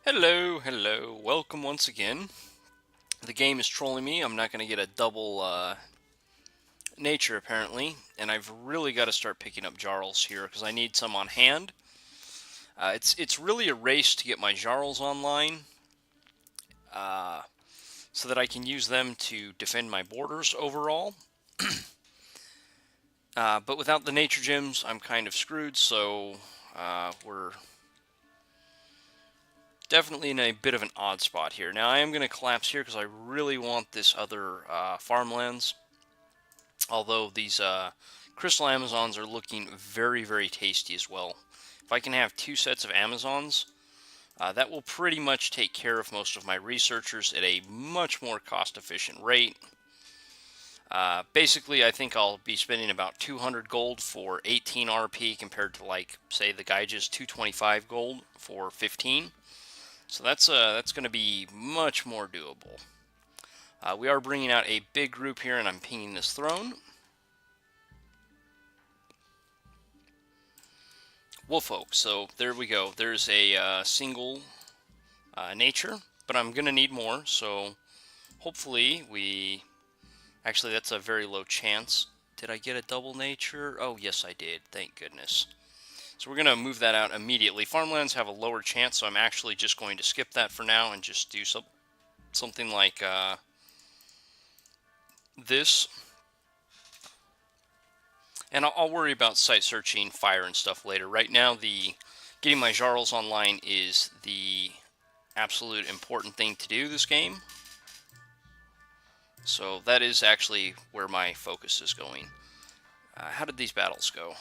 Hello, hello. Welcome once again. The game is trolling me. I'm not going to get a double nature apparently, and I've really got to start picking up Jarls here because I need some on hand. It's really a race to get my Jarls online, uh, so that I can use them to defend my borders overall. But without the nature gems, I'm kind of screwed. So we're definitely in a bit of an odd spot here. Now I am going to collapse here because I really want this other farmlands. Although these crystal Amazons are looking very, very tasty as well. If I can have two sets of Amazons, that will pretty much take care of most of my researchers at a much more cost-efficient rate. Basically, I think I'll be spending about 200 gold for 18 RP compared to, like, say, the Gaija's 225 gold for 15. So that's going to be much more doable. We are bringing out a big group here, and I'm pinging this throne. Well, folks, so there we go. There's a single nature, but I'm going to need more, so hopefully we... Actually, that's a very low chance. Did I get a double nature? Oh, yes, I did. Thank goodness. So we're going to move that out immediately. Farmlands have a lower chance, so I'm actually just going to skip that for now and just do something like this. And I'll worry about site searching, fire, and stuff later. Right now, getting my Jarls online is the absolute important thing to do this game. So that is actually where my focus is going. How did these battles go?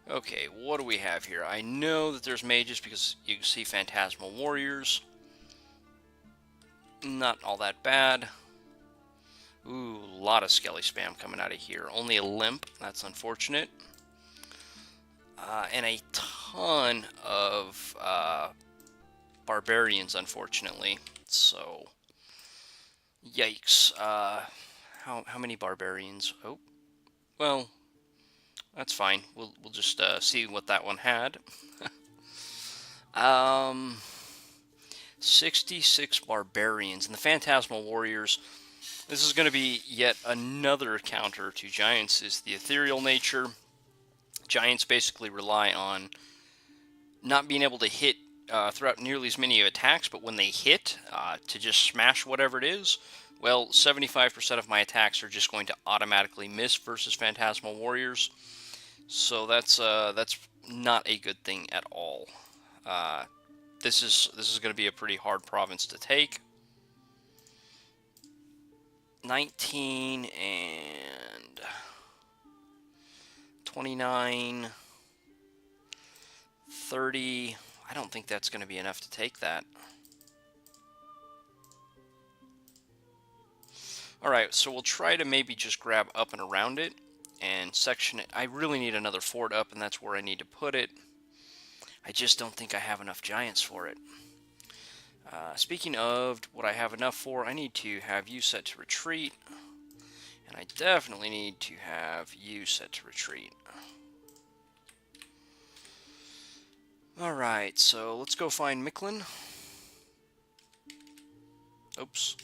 Okay, what do we have here? I know that there's mages because you can see phantasmal warriors. Not all that bad. Ooh, a lot of skelly spam coming out of here. Only a limp. That's unfortunate. And a ton of barbarians, unfortunately. So, yikes. How many barbarians? Oh, well, that's fine. We'll just see what that one had. 66 barbarians and the phantasmal warriors. This is going to be yet another counter to giants. Is the ethereal nature. Giants basically rely on not being able to hit throughout nearly as many attacks, but when they hit, to just smash whatever it is. Well, 75% of my attacks are just going to automatically miss versus Phantasmal Warriors. So that's not a good thing at all. This is going to be a pretty hard province to take. 19 and 29, 30. I don't think that's going to be enough to take that. Alright, so we'll try to maybe just grab up and around it and section it. I really need another fort up, and that's where I need to put it. I just don't think I have enough giants for it. Speaking of what I have enough for, I need to have you set to retreat. And I definitely need to have you set to retreat. Alright, so let's go find Micklin. Oops.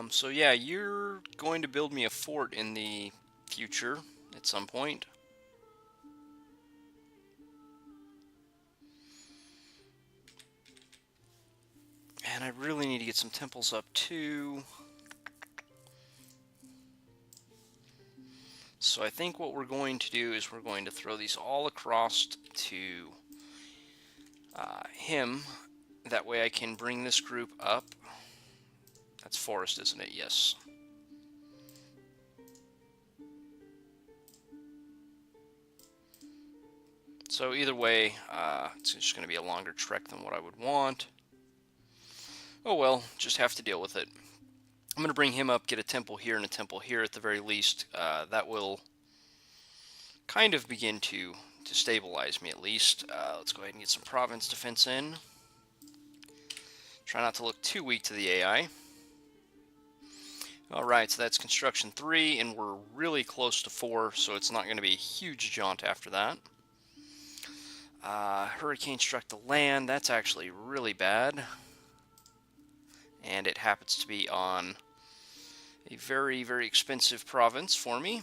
So yeah, you're going to build me a fort in the future at some point. And I really need to get some temples up too. So I think what we're going to do is we're going to throw these all across to him. That way I can bring this group up. That's forest, isn't it? Yes. So either way, it's just going to be a longer trek than what I would want. Oh well, just have to deal with it. I'm going to bring him up, get a temple here and a temple here at the very least. That will kind of begin to stabilize me at least. Let's go ahead and get some province defense in. Try not to look too weak to the AI. Alright, so that's construction 3, and we're really close to 4, so it's not going to be a huge jaunt after that. Hurricane struck the land. That's actually really bad. And it happens to be on a very, very expensive province for me.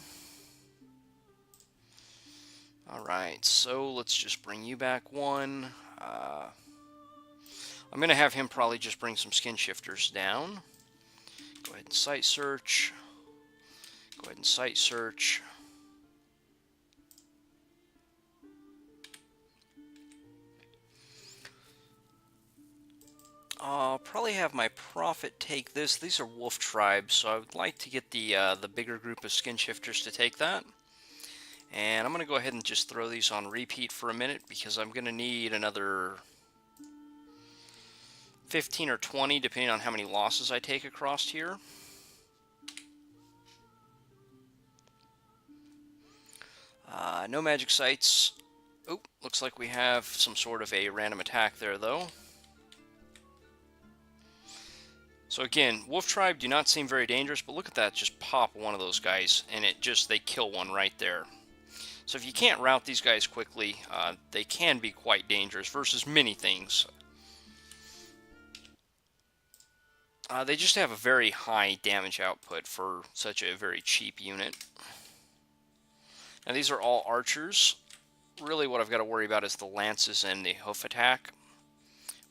Alright, so let's just bring you back one. I'm going to have him probably just bring some skin shifters down. Go ahead and site search. Go ahead and site search. I'll probably have my prophet take this. These are wolf tribes, so I would like to get the bigger group of skin shifters to take that. And I'm going to go ahead and just throw these on repeat for a minute because I'm going to need another 15 or 20 depending on how many losses I take across here. No magic sites. Oh, looks like we have some sort of a random attack there though. So again, Wolf Tribe do not seem very dangerous, but look at that, just pop one of those guys, and they kill one right there. So if you can't route these guys quickly, they can be quite dangerous versus many things. They just have a very high damage output for such a very cheap unit. Now these are all archers. Really what I've got to worry about is the lances and the hoof attack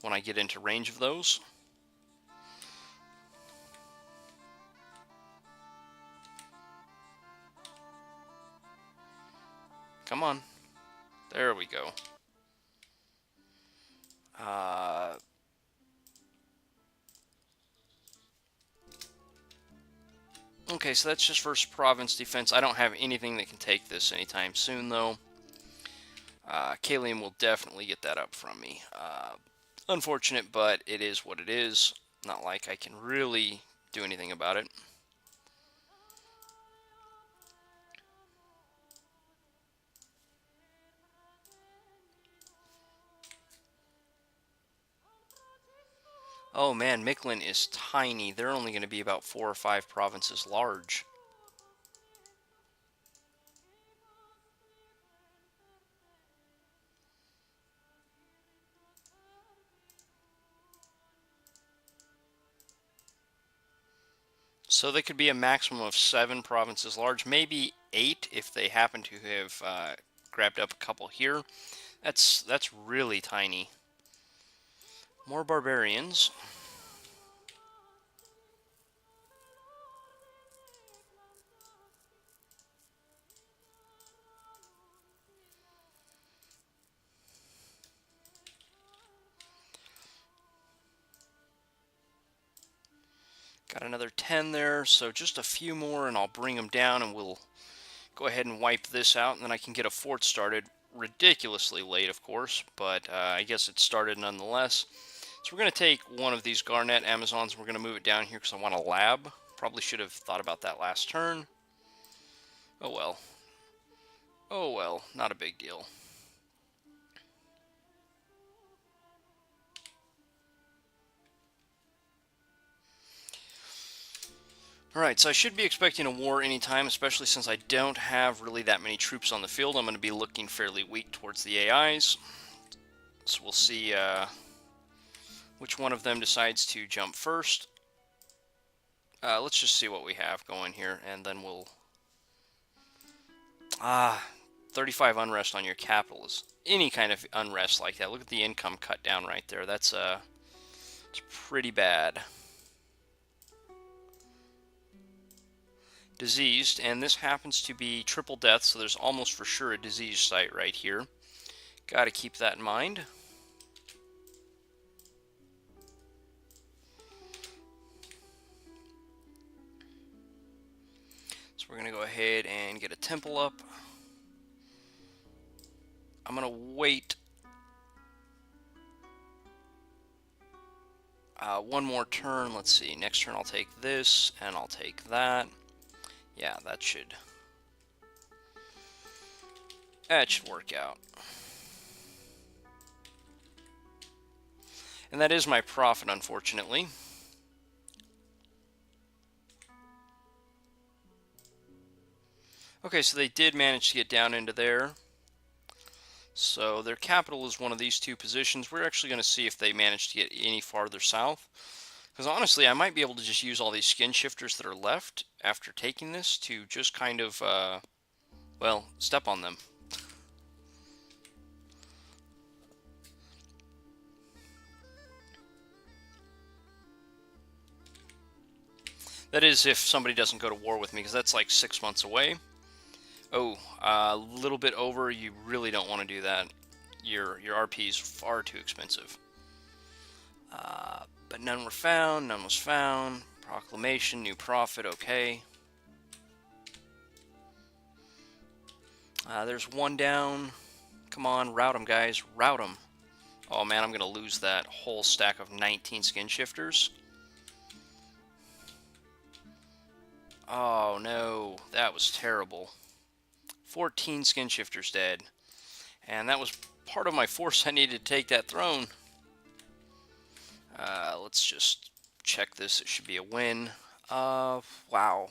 when I get into range of those. Come on. There we go. Okay, so that's just versus province defense. I don't have anything that can take this anytime soon, though. Kalium will definitely get that up from me. Unfortunate, but it is what it is. Not like I can really do anything about it. Oh man, Mictlan is tiny. They're only going to be about 4 or 5 provinces large. So they could be a maximum of 7 provinces large, maybe 8 if they happen to have grabbed up a couple here. That's really tiny. More barbarians. Got another 10 there, so just a few more and I'll bring them down and we'll go ahead and wipe this out, and then I can get a fort started. Ridiculously late, of course, but I guess it started nonetheless. So we're going to take one of these Garnet Amazons and we're going to move it down here because I want a lab. Probably should have thought about that last turn. Oh well. Oh well, not a big deal. Alright, so I should be expecting a war anytime, especially since I don't have really that many troops on the field. I'm going to be looking fairly weak towards the AIs. So we'll see which one of them decides to jump first. Let's just see what we have going here, and then we'll... 35 unrest on your capital is any kind of unrest like that. Look at the income cut down right there. It's pretty bad. Diseased, and this happens to be triple death, so there's almost for sure a disease site right here. Got to keep that in mind. So we're going to go ahead and get a temple up. I'm going to wait one more turn. Let's see. Next turn I'll take this, and I'll take that. Yeah, that should work out. And that is my profit, unfortunately. Okay, so they did manage to get down into there. So their capital is one of these two positions. We're actually going to see if they manage to get any farther south. Because honestly, I might be able to just use all these skin shifters that are left after taking this to just kind of, well, step on them. That is if somebody doesn't go to war with me, because that's like 6 months away. Oh, a little bit over. You really don't want to do that. Your RP is far too expensive. But none were found. None was found. Proclamation, new profit. Okay. There's one down. Come on, route them, guys. Route them. Oh man, I'm going to lose that whole stack of 19 skin shifters. Oh no, that was terrible. 14 skin shifters dead. And that was part of my force I needed to take that throne. Let's just check this. It should be a win. Wow.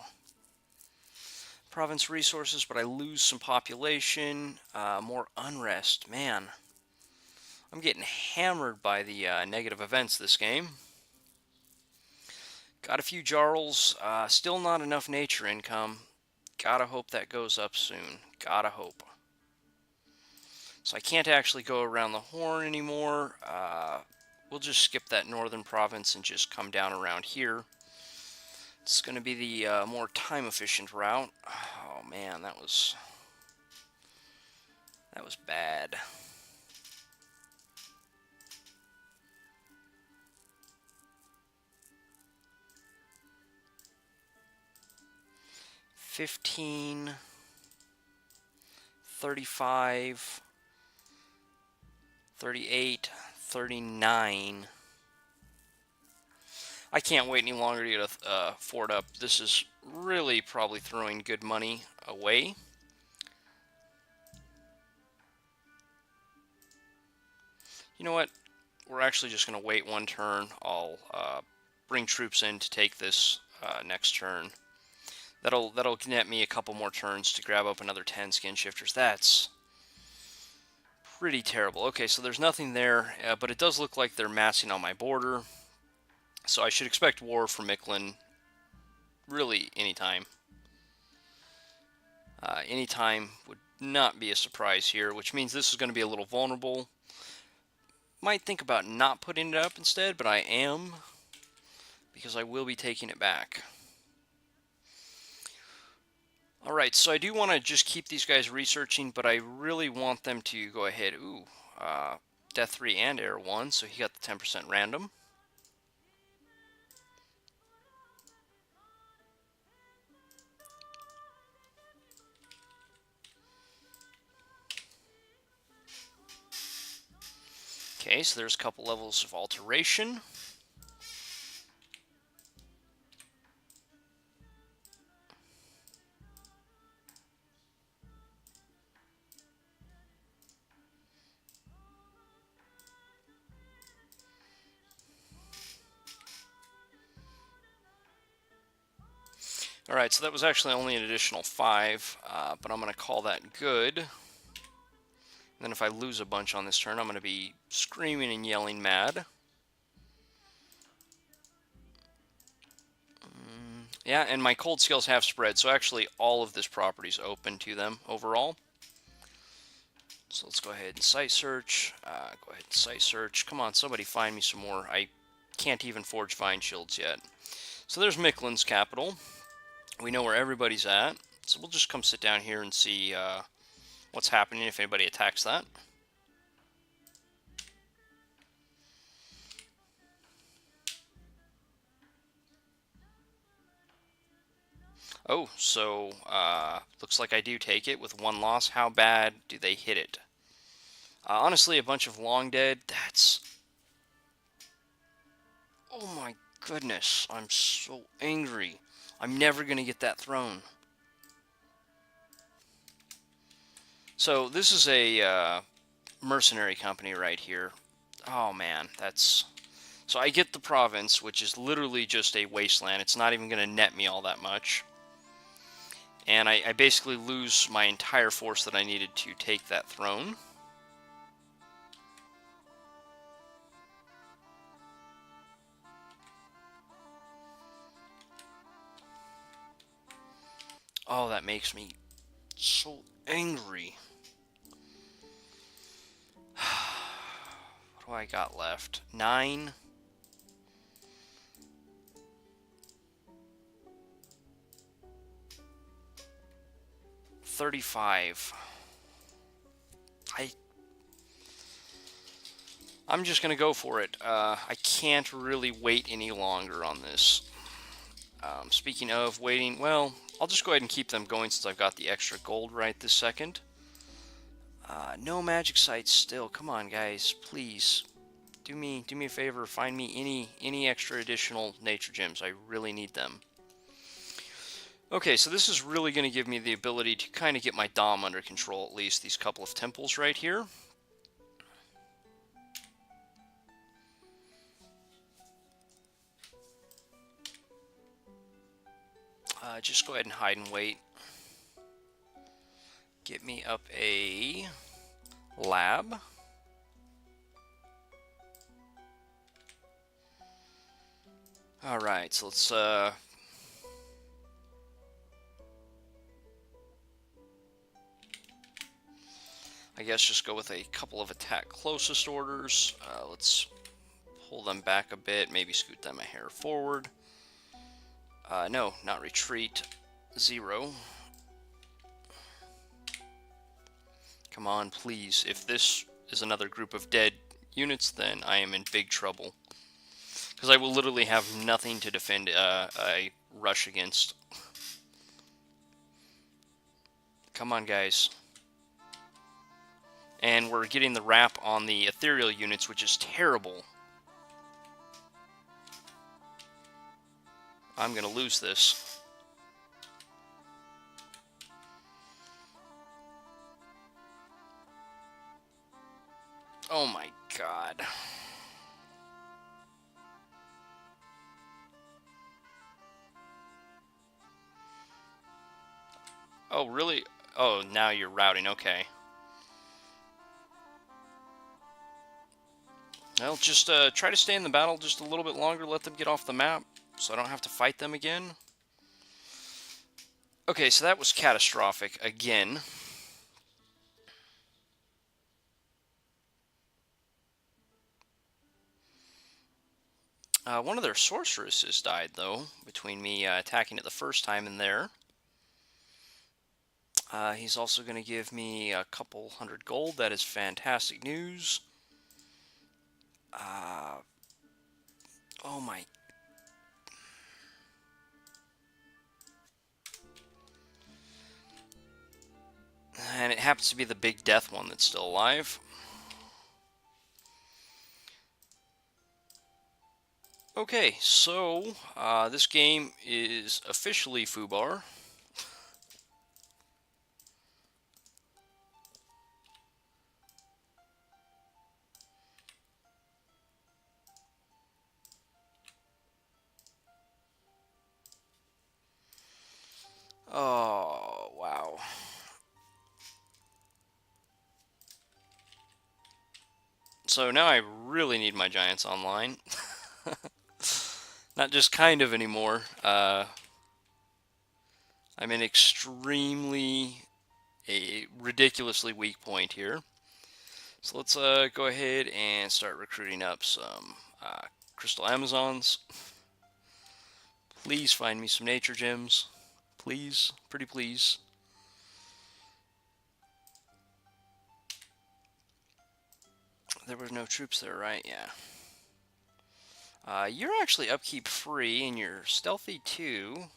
Province resources, but I lose some population. More unrest. Man. I'm getting hammered by the negative events this game. Got a few jarls. Still not enough nature income. Gotta hope that goes up soon. Gotta hope. So I can't actually go around the Horn anymore. We'll just skip that northern province and just come down around here. It's going to be the more time-efficient route. Oh man, that was bad. $15, $35, $38, $39. I can't wait any longer to get a fort up. This is really probably throwing good money away. You know what? We're actually just going to wait one turn. I'll bring troops in to take this next turn. That'll net me a couple more turns to grab up another 10 skin shifters. That's pretty terrible. Okay, so there's nothing there, but it does look like they're massing on my border. So I should expect war from Micklin really anytime. Anytime would not be a surprise here, which means this is going to be a little vulnerable. Might think about not putting it up instead, but I am, because I will be taking it back. Alright, so I do want to just keep these guys researching, but I really want them to go ahead. Ooh, Death 3 and Air 1, so he got the 10% random. Okay, so there's a couple levels of alteration. Alright, so that was actually only an additional 5, but I'm going to call that good. And then if I lose a bunch on this turn, I'm going to be screaming and yelling mad. Yeah, and my cold skills have spread, so actually all of this property is open to them overall. So let's go ahead and site search. Go ahead and site search. Come on, somebody find me some more. I can't even forge vine shields yet. So there's Micklin's capital. We know where everybody's at. So we'll just come sit down here and see what's happening if anybody attacks that. Oh, so looks like I do take it with 1 loss. How bad do they hit it? Honestly, a bunch of long dead. That's... Oh my goodness. I'm so angry. I'm never going to get that throne. So this is a mercenary company right here. Oh man, that's... So I get the province, which is literally just a wasteland. It's not even going to net me all that much. And I basically lose my entire force that I needed to take that throne. Oh, that makes me so angry. What do I got left? 9. 35. I'm just gonna go for it. I can't really wait any longer on this. Speaking of waiting, well, I'll just go ahead and keep them going since I've got the extra gold right this second. No magic sites still. Come on, guys, please. Do me a favor. Find me any extra additional nature gems. I really need them. Okay, so this is really going to give me the ability to kind of get my Dom under control, at least these couple of temples right here. Just go ahead and hide and wait. Get me up a lab. Alright, so let's I guess just go with a couple of attack closest orders. Let's pull them back a bit, maybe scoot them a hair forward. No, not retreat. 0. Come on, please. If this is another group of dead units, then I am in big trouble. Because I will literally have nothing to defend a rush against. Come on, guys. And we're getting the wrap on the ethereal units, which is terrible. I'm going to lose this. Oh my god. Oh, really? Oh, now you're routing. Okay. Well, just try to stay in the battle just a little bit longer. Let them get off the map so I don't have to fight them again. Okay, so that was catastrophic again. One of their sorceresses died, though, between me attacking it the first time and there. He's also going to give me a couple hundred gold. That is fantastic news. Oh my. And it happens to be the big death one that's still alive. Okay, so this game is officially foobar. Oh, wow. So now I really need my giants online. Not just kind of anymore. I'm in a ridiculously weak point here. So let's go ahead and start recruiting up some Crystal Amazons. Please find me some nature gems. Please, pretty please. There were no troops there, right? Yeah. You're actually upkeep free, and you're stealthy too.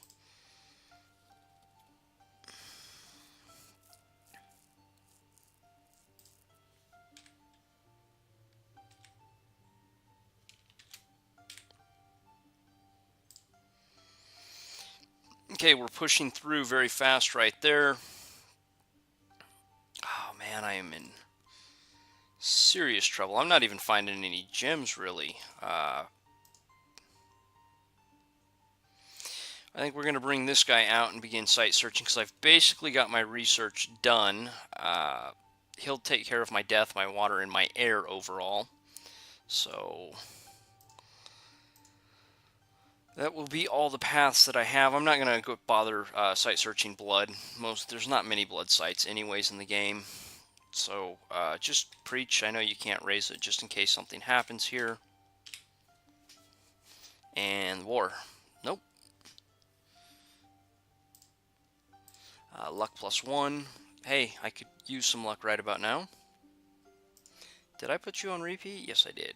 Okay, we're pushing through very fast right there. Oh man, I am in serious trouble. I'm not even finding any gems, really. I think we're going to bring this guy out and begin site searching, because I've basically got my research done. He'll take care of my death, my water, and my air overall. So That will be all the paths that I have. I'm not going to go bother site searching blood. There's not many blood sites anyways in the game. So just preach. I know you can't raise it just in case something happens here. And war. Nope. Luck +1. Hey, I could use some luck right about now. Did I put you on repeat? Yes, I did.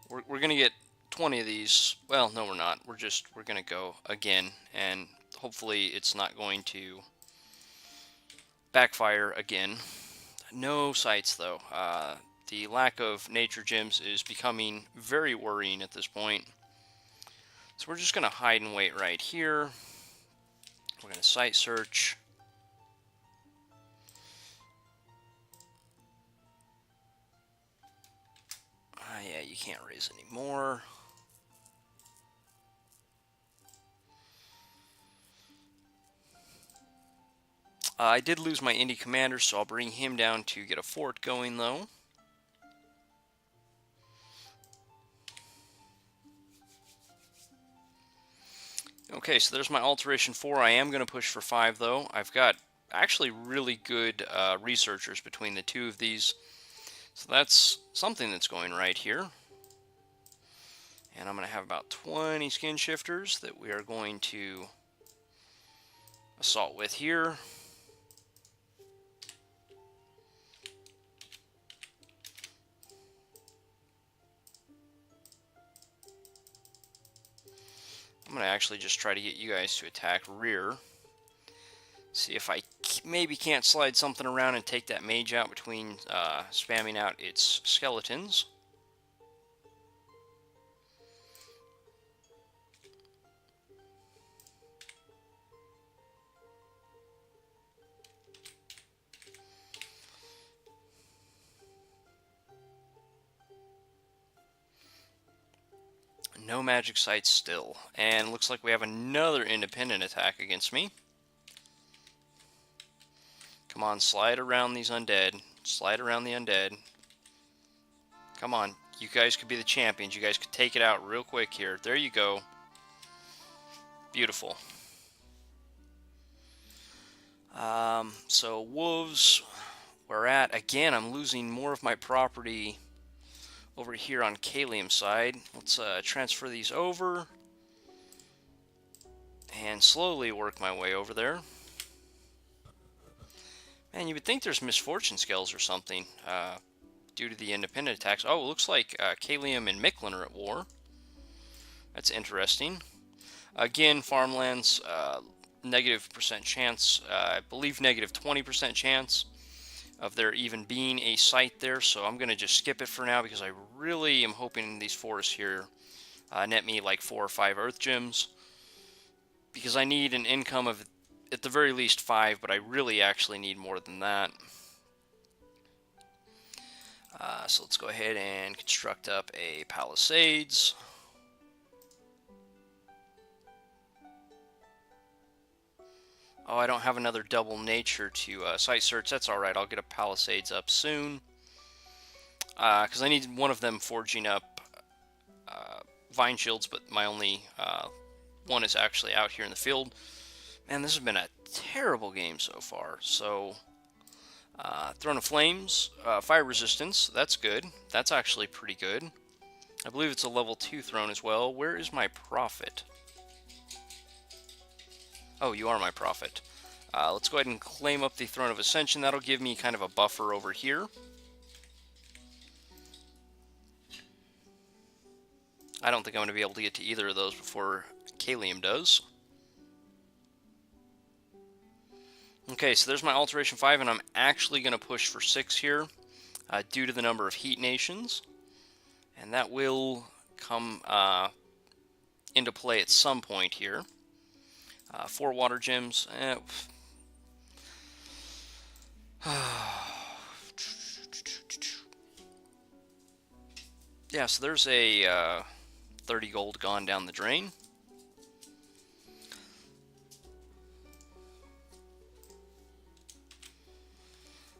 We're going to get 20 of these. Well, no, we're not. We're going to go again, and hopefully it's not going to backfire again. No sites, though. The lack of nature gems is becoming very worrying at this point. So we're just going to hide and wait right here. We're going to site search. Yeah, you can't raise anymore. I did lose my indie commander, so I'll bring him down to get a fort going, though. Okay, so there's my alteration 4. I am going to push for 5, though. I've got actually really good researchers between the two of these. So that's something that's going right here. And I'm going to have about 20 skin shifters that we are going to assault with here. I'm going to actually just try to get you guys to attack rear. See if I maybe can't slide something around and take that mage out between spamming out its skeletons. No magic sites still. And looks like we have another independent attack against me. Come on, slide around these undead. Slide around the undead. Come on, you guys could be the champions. You guys could take it out real quick here. There you go. Beautiful. So wolves, we're at. Again, I'm losing more of my property over here on Kalium's side. Let's transfer these over and slowly work my way over there. Man, you would think there's misfortune skills or something due to the independent attacks. Oh, it looks like Kalium and Micklin are at war. That's interesting. Again, farmlands, negative % chance, I believe negative 20% chance of there even being a site there, so I'm going to just skip it for now because I really am hoping these forests here net me like 4 or 5 earth gems, because I need an income of at the very least 5, but I really actually need more than that. So let's go ahead and construct up a palisades. Oh, I don't have another double nature to site search. That's alright, I'll get a palisades up soon. Because I need one of them forging up vine shields, but my only one is actually out here in the field. Man, this has been a terrible game so far. So, Throne of Flames, fire resistance, that's good. That's actually pretty good. I believe it's a level 2 throne as well. Where is my prophet? Oh, you are my prophet. Let's go ahead and claim up the Throne of Ascension. That'll give me kind of a buffer over here. I don't think I'm going to be able to get to either of those before Kalium does. Okay, so there's my Alteration 5, and I'm actually going to push for 6 here due to the number of heat nations. And that will come into play at some point here. 4 water gems. Yeah, so there's a 30 gold gone down the drain.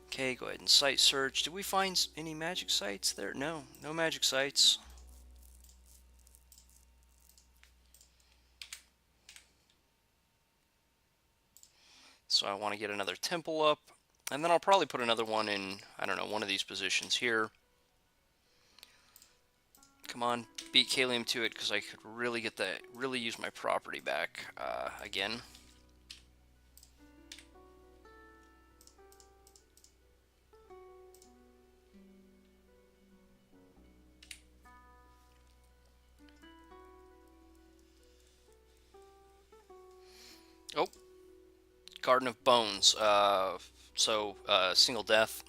Okay, go ahead and site search. Did we find any magic sites there? No, no magic sites. So I want to get another temple up. And then I'll probably put another one in, I don't know, one of these positions here. Come on, beat Kalium to it, because I could really get that, really use my property back again. Oh, Garden of Bones. Single death.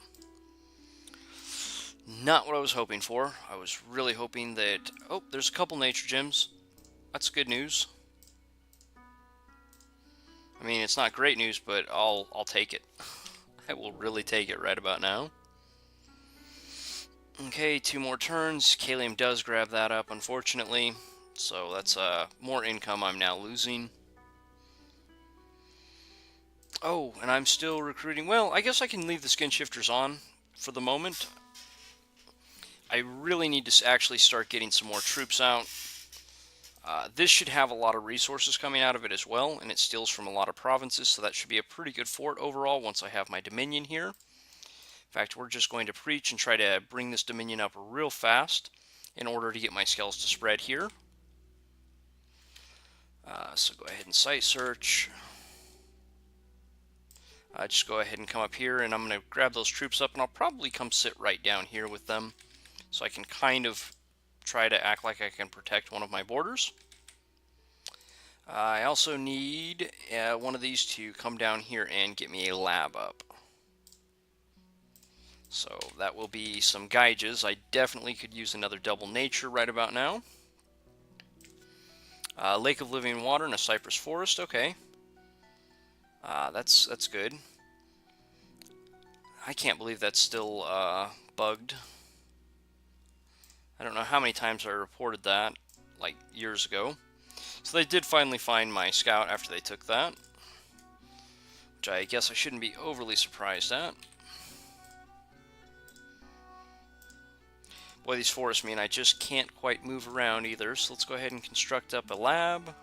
Not what I was hoping for. I was really hoping that... Oh, there's a couple nature gems. That's good news. I mean, it's not great news, but I'll take it. I will really take it right about now. Okay, 2 more turns. Kalium does grab that up, unfortunately. So that's more income I'm now losing. Oh, and I'm still recruiting. Well, I guess I can leave the skin shifters on for the moment. I really need to actually start getting some more troops out. This should have a lot of resources coming out of it as well, and it steals from a lot of provinces, so that should be a pretty good fort overall once I have my Dominion here. In fact, we're just going to preach and try to bring this Dominion up real fast in order to get my skulls to spread here. So go ahead and site search. Just go ahead and come up here, and I'm going to grab those troops up, and I'll probably come sit right down here with them so I can kind of try to act like I can protect one of my borders. I also need one of these to come down here and get me a lab up. So that will be some gauges. I definitely could use another double nature right about now. Lake of Living Water and a cypress forest. Okay. That's good. I can't believe that's still bugged. I don't know how many times I reported that, like years ago. So they did finally find my scout after they took that, which I guess I shouldn't be overly surprised at. Boy, these forests mean I just can't quite move around either, so let's go ahead and construct up a lab.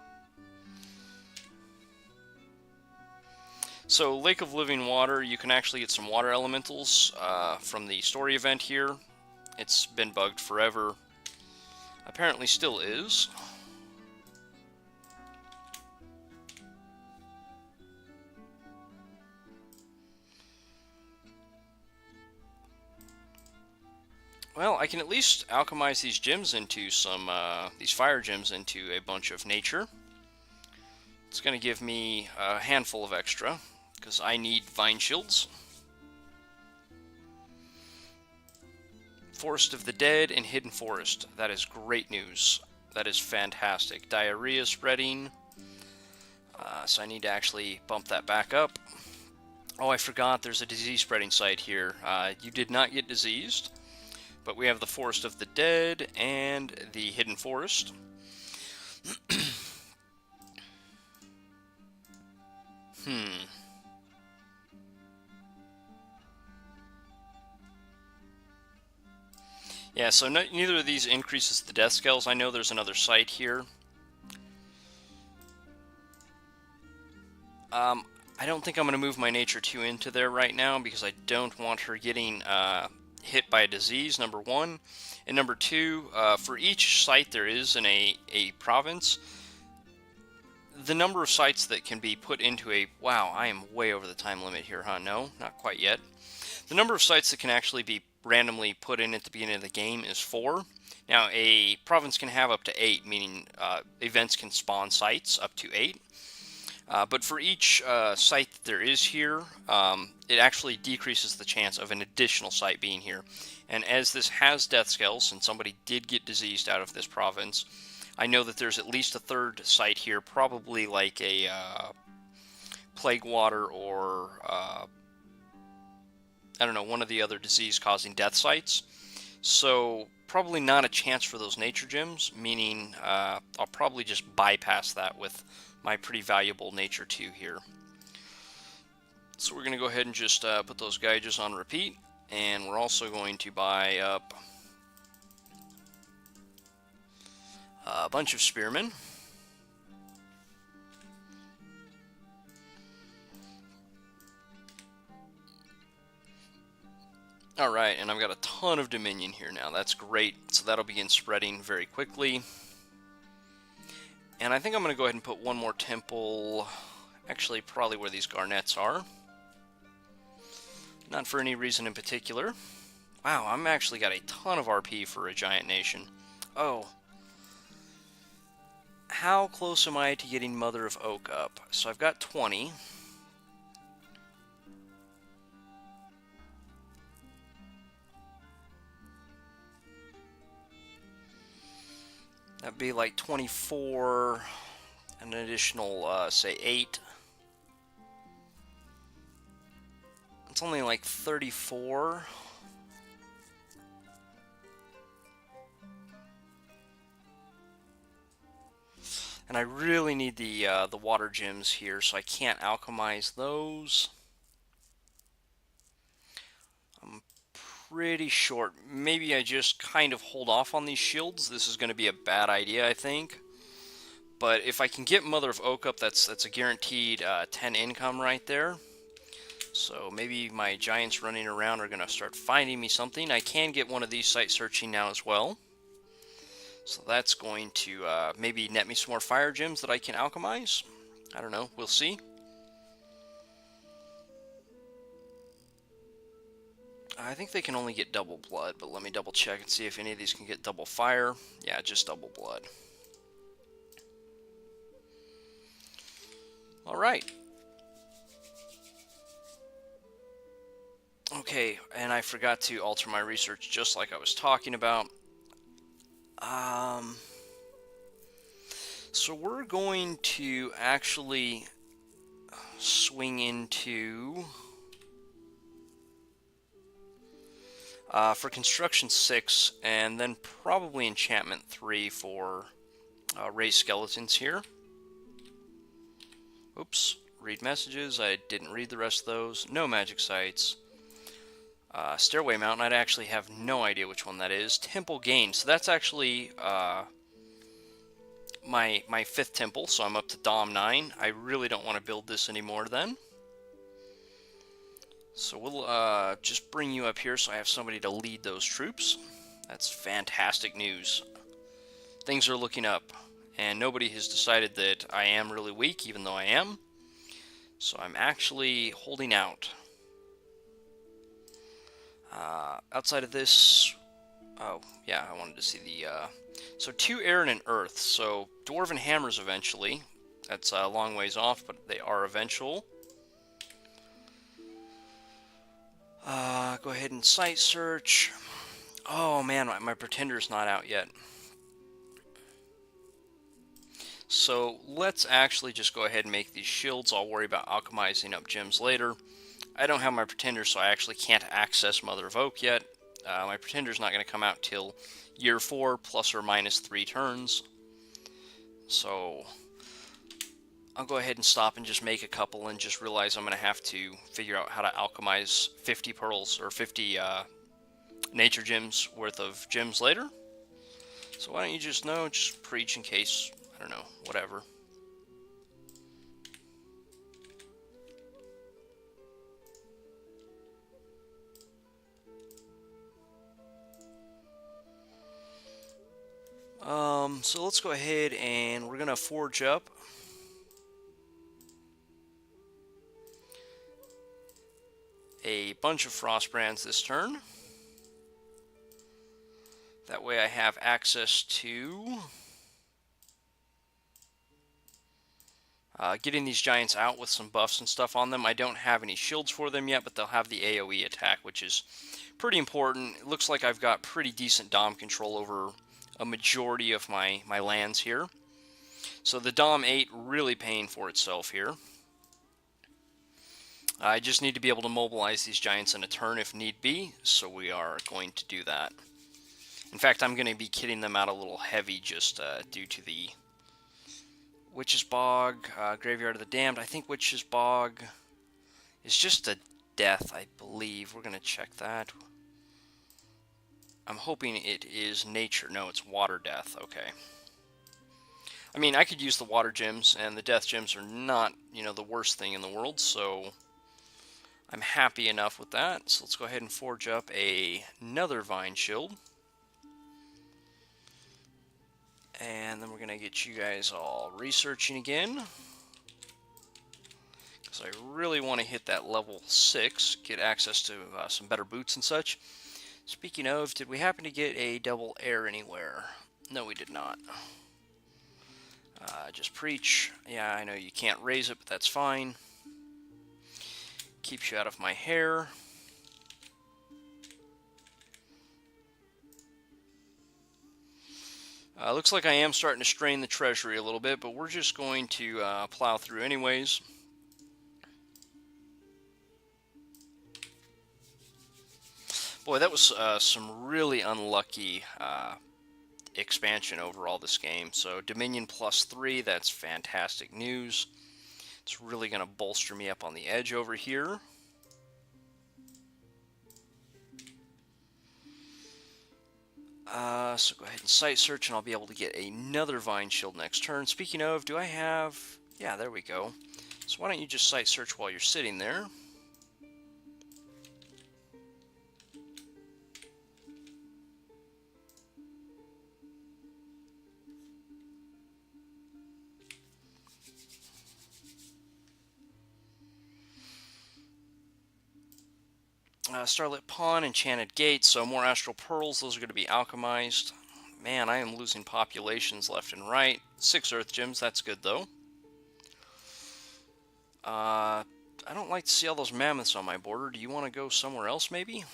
So, Lake of Living Water, you can actually get some water elementals from the story event here. It's been bugged forever. Apparently still is. Well, I can at least alchemize these gems into some, these fire gems into a bunch of nature. It's going to give me a handful of extra, because I need vine shields. Forest of the Dead and Hidden Forest. That is great news. That is fantastic. Diarrhea spreading. So I need to actually bump that back up. Oh, I forgot there's a disease spreading site here. You did not get diseased, but we have the Forest of the Dead and the Hidden Forest. Yeah, so neither of these increases the death scales. I know there's another site here. I don't think I'm going to move my Nature 2 into there right now because I don't want her getting hit by a disease, number one. And number two, for each site there is in a province, the number of sites that can be put into a... Wow, I am way over the time limit here, huh? No, not quite yet. The number of sites that can actually be randomly put in at the beginning of the game is 4. Now, a province can have up to 8, meaning events can spawn sites up to 8. But for each site that there is here, it actually decreases the chance of an additional site being here. And as this has death scales, and somebody did get diseased out of this province, I know that there's at least a third site here, probably like a plague water or, I don't know, one of the other disease-causing death sites. So probably not a chance for those nature gems, meaning I'll probably just bypass that with my pretty valuable Nature 2 here. So we're going to go ahead and just put those gauges on repeat, and we're also going to buy up a bunch of spearmen. Alright, and I've got a ton of Dominion here now. That's great. So that'll begin spreading very quickly. And I think I'm going to go ahead and put one more temple, actually probably where these garnets are. Not for any reason in particular. Wow, I'm actually got a ton of RP for a giant nation. Oh. How close am I to getting Mother of Oak up? So I've got 20. That'd be like 24, an additional, say, 8. It's only like 34. And I really need the water gems here, so I can't alchemize those. I'm pretty short. Maybe I just kind of hold off on these shields. This is going to be a bad idea, I think. But if I can get Mother of Oak up, that's a guaranteed 10 income right there. So maybe my giants running around are going to start finding me something. I can get one of these site searching now as well. So that's going to maybe net me some more fire gems that I can alchemize. I don't know. We'll see. I think they can only get double blood, but let me double check and see if any of these can get double fire. Yeah, just double blood. Alright. Okay, and I forgot to alter my research just like I was talking about. So we're going to actually swing into... for Construction 6, and then probably Enchantment 3 for raised skeletons here. Oops, read messages. I didn't read the rest of those. No magic sites. Stairway Mountain, I'd actually have no idea which one that is. Temple Gain, so that's actually my 5th temple, so I'm up to Dom 9. I really don't want to build this anymore then. So we'll just bring you up here so I have somebody to lead those troops. That's fantastic news. Things are looking up, and nobody has decided that I am really weak, even though I am. So I'm actually holding out. Outside of this... Oh, yeah, I wanted to see the... So 2 air and an earth, so Dwarven Hammers eventually. That's a long ways off, but they are eventual. Go ahead and site search. Oh man, my Pretender's not out yet. So let's actually just go ahead and make these shields. I'll worry about alchemizing up gems later. I don't have my Pretender, so I actually can't access Mother of Oak yet. My Pretender's not going to come out till year 4, plus or minus 3 turns. So I'll go ahead and stop and just make a couple and just realize I'm going to have to figure out how to alchemize 50 pearls or 50 nature gems worth of gems later. So why don't you just preach in case, I don't know, whatever. So let's go ahead and we're going to forge up a bunch of Frostbrands this turn. That way I have access to getting these giants out with some buffs and stuff on them. I don't have any shields for them yet, but they'll have the AoE attack, which is pretty important. It looks like I've got pretty decent Dom control over a majority of my lands here. So the Dom 8 really paying for itself here. I just need to be able to mobilize these giants in a turn if need be, so we are going to do that. In fact, I'm going to be kitting them out a little heavy just due to the Witch's Bog, Graveyard of the Damned. I think Witch's Bog is just a death, I believe. We're going to check that. I'm hoping it is nature. No, it's water death. Okay. I mean, I could use the water gems, and the death gems are not, you know, the worst thing in the world, so I'm happy enough with that. So let's go ahead and forge up another vine shield. And then we're going to get you guys all researching again. Because I really want to hit that level 6, get access to some better boots and such. Speaking of, did we happen to get a double air anywhere? No, we did not. Just preach. Yeah, I know you can't raise it, but that's fine. Keeps you out of my hair. Looks like I am starting to strain the treasury a little bit, but we're just going to plow through anyways. Boy, that was some really unlucky expansion overall this game. So Dominion +3, that's fantastic news. It's really going to bolster me up on the edge over here. So go ahead and site search, and I'll be able to get another vine shield next turn. Speaking of, do I have... Yeah, there we go. So why don't you just site search while you're sitting there? Starlit Pawn, Enchanted Gate, so more Astral Pearls. Those are going to be alchemized. Man, I am losing populations left and right. 6 Earth Gems, that's good though. I don't like to see all those mammoths on my border. Do you want to go somewhere else maybe?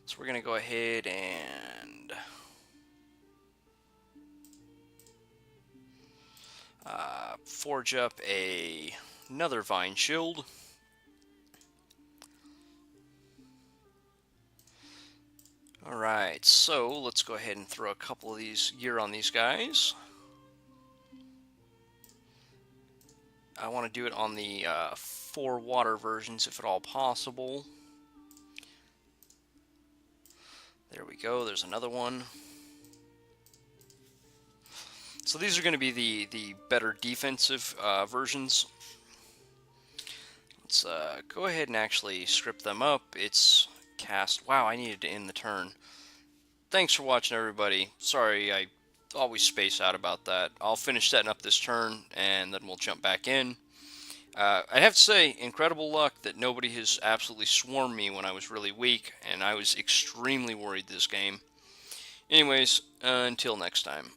So we're going to go ahead and... forge up another vine shield. Alright, so let's go ahead and throw a couple of these gear on these guys. I want to do it on the 4 water versions if at all possible. There we go, there's another one. So these are going to be the better defensive versions. Let's go ahead and actually script them up. It's cast. Wow, I needed to end the turn. Thanks for watching, everybody. Sorry, I always space out about that. I'll finish setting up this turn, and then we'll jump back in. I have to say, incredible luck that nobody has absolutely swarmed me when I was really weak, and I was extremely worried this game. Anyways, until next time.